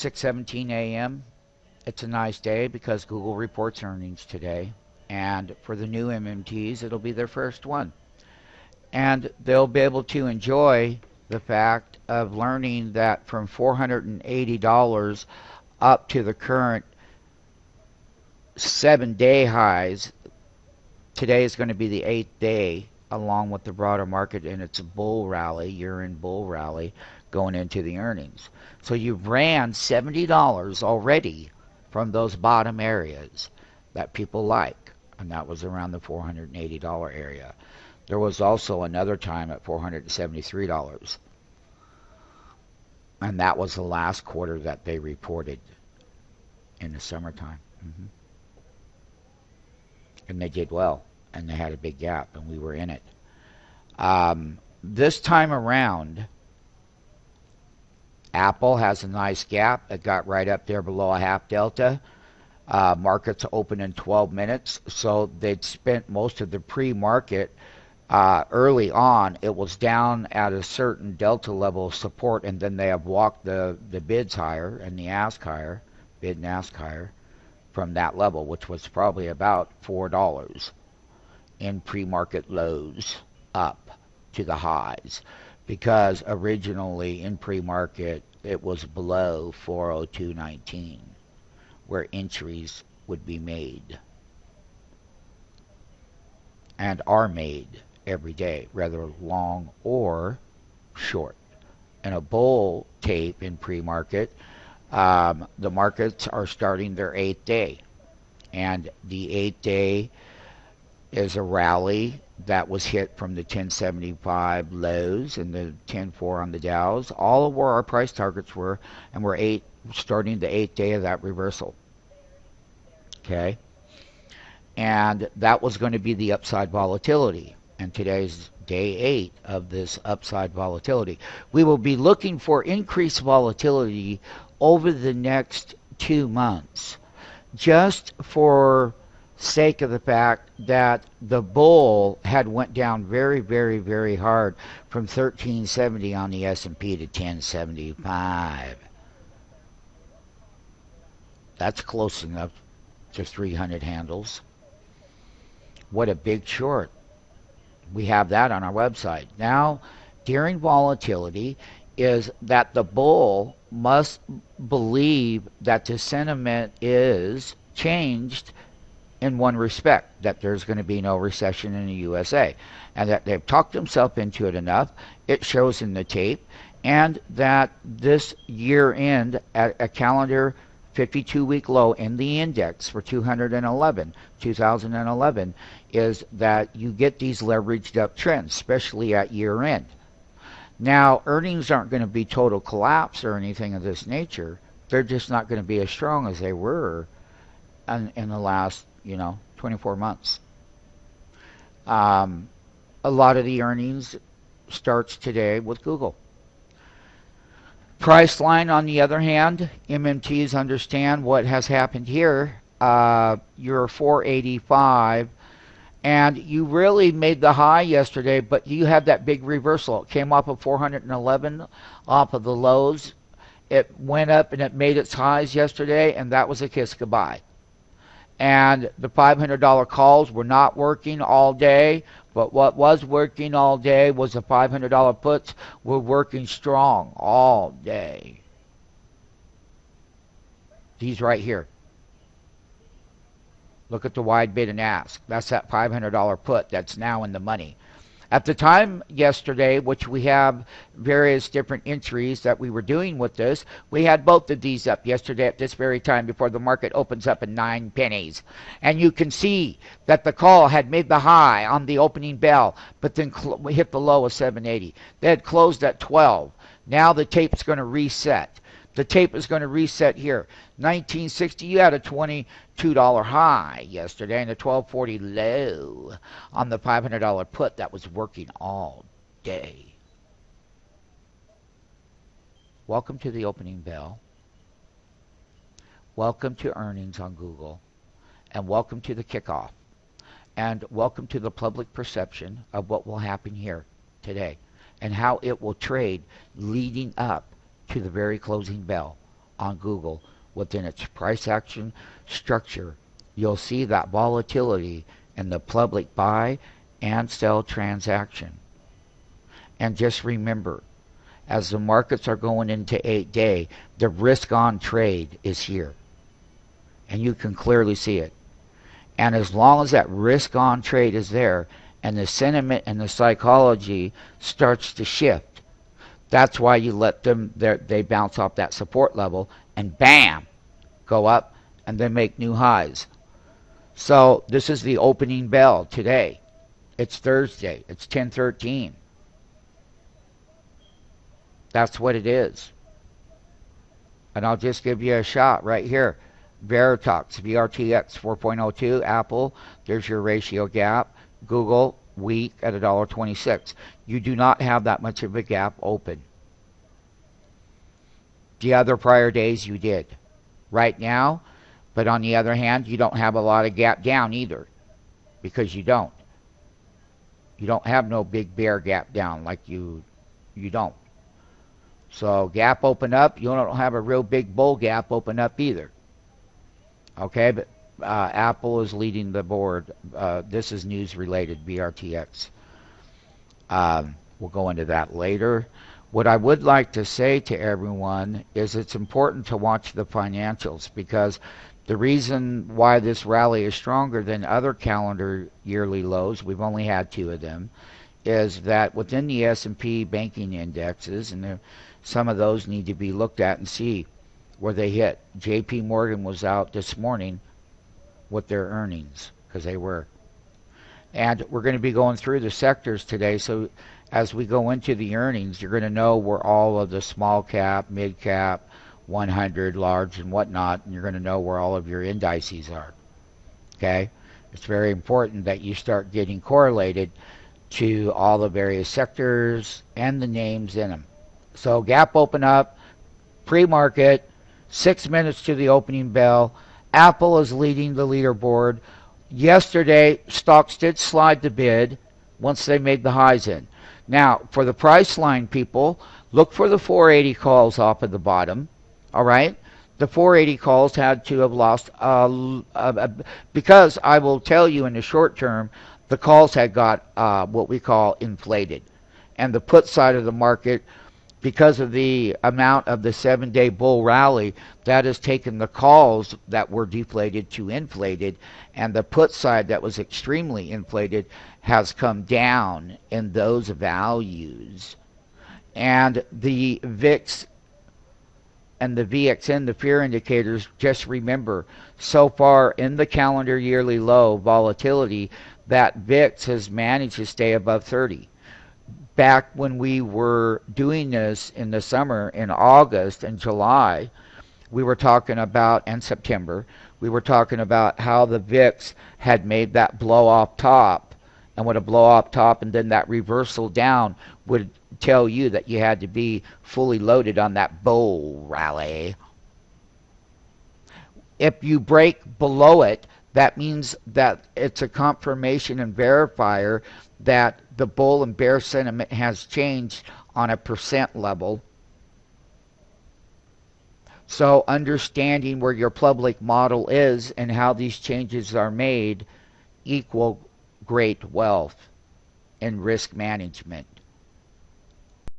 6:17 a.m. It's a nice day because Google reports earnings today. And for the new MMTs, it'll be their first one. And they'll be able to enjoy the fact of learning that from $480 up to the current 7-day highs, today is going to be the 8th day, along with the broader market in its bull rally, year-end bull rally, going into the earnings. So you've ran $70 already from those bottom areas that people like, and that was around the $480 area. There was also another time at $473, and that was the last quarter that they reported in the summertime. And they did well, and they had a big gap, and we were in it. This time around, Apple has a nice gap. It got right up there below a half delta. Markets open in 12 minutes, so they'd spent most of the pre-market early on. It was down at a certain delta level of support, and then they have walked the bids higher and the ask higher, bid and ask higher, from that level, which was probably about $4 in pre-market lows up to the highs, because originally in pre-market it was below 402.19 where entries would be made and are made every day, whether long or short. In a bull tape in pre-market, the markets are starting their 8th day, and the 8th day is a rally that was hit from the 1075 lows and the 10.4 on the Dows, all of where our price targets were, and we're starting the 8th day of that reversal. Okay, and that was going to be the upside volatility, and today's day 8 of this upside volatility. We will be looking for increased volatility over the next 2 months, just for sake of the fact that the bull had went down very, very, very hard from 1370 on the S&P to 1075. That's close enough to 300 handles. What a big short. We have that on our website. Now, during volatility is that the bull must believe that the sentiment is changed in one respect, that there's going to be no recession in the USA, and that they've talked themselves into it enough, it shows in the tape, and that this year end at a calendar 52-week low in the index for 2011 is that you get these leveraged up trends, especially at year end. Now, earnings aren't going to be total collapse or anything of this nature. They're just not going to be as strong as they were in the last 24 months. A lot of the earnings starts today with Google. Price line, on the other hand, MMTs understand what has happened here. You're 485, and you really made the high yesterday, but you had that big reversal. It came off of 411 off of the lows. It went up and it made its highs yesterday, and that was a kiss goodbye. And the $500 calls were not working all day, but what was working all day was the $500 puts were working strong all day. These right here. Look at the wide bid and ask. That's that $500 put that's now in the money. At the time yesterday, which we have various different entries that we were doing with this, we had both of these up yesterday at this very time before the market opens up in 9 pennies. And you can see that the call had made the high on the opening bell, but then hit the low of 780. They had closed at 12. Now the tape's going to reset. The tape is going to reset here. 1960, you had a $22 high yesterday and a 1240 low on the $500 put that was working all day. Welcome to the opening bell. Welcome to earnings on Google. And welcome to the kickoff. And welcome to the public perception of what will happen here today and how it will trade leading up to the very closing bell on Google within its price action structure, you'll see that volatility in the public buy and sell transaction. And just remember, as the markets are going into 8-day, the risk on trade is here. And you can clearly see it. And as long as that risk on trade is there and the sentiment and the psychology starts to shift, that's why you let them, they bounce off that support level and bam, go up and then make new highs. So this is the opening bell today. It's Thursday. It's 10:13. That's what it is. And I'll just give you a shot right here. Veritox, VRTX 4.02, Apple, there's your ratio gap. Google, weak at $1.26. You do not have that much of a gap open. The other prior days you did. Right now, but on the other hand, you don't have a lot of gap down either. Because you don't. You don't have no big bear gap down like you don't. So gap open up, you don't have a real big bull gap open up either. Okay, but Apple is leading the board. This is news related, BRTX. We'll go into that later. What I would like to say to everyone is it's important to watch the financials, because the reason why this rally is stronger than other calendar yearly lows, we've only had 2 of them, is that within the S&P banking indexes, and some of those need to be looked at and see where they hit. JPMorgan was out this morning with their earnings, because they were. And we're going to be going through the sectors today, so as we go into the earnings, you're going to know where all of the small cap, mid cap, 100, large, and whatnot, and you're going to know where all of your indices are. Okay? It's very important that you start getting correlated to all the various sectors and the names in them. So gap open up, pre-market, 6 minutes to the opening bell. Apple is leading the leaderboard. Yesterday, stocks did slide the bid once they made the highs in. Now, for the price line people, look for the 480 calls off of the bottom. All right? The 480 calls had to have lost, because I will tell you in the short term, the calls had got what we call inflated. And the put side of the market, because of the amount of the 7-day bull rally, that has taken the calls that were deflated to inflated, and the put side that was extremely inflated has come down in those values. And the VIX and the VXN, the fear indicators, just remember, so far in the calendar yearly low volatility, that VIX has managed to stay above 30. Back when we were doing this in the summer, in August and July, we were talking about, and September, we were talking about how the VIX had made that blow off top, and with a blow off top and then that reversal down would tell you that you had to be fully loaded on that bull rally. If you break below it, that means that it's a confirmation and verifier that the bull and bear sentiment has changed on a percent level. So understanding where your public model is and how these changes are made equal great wealth and risk management.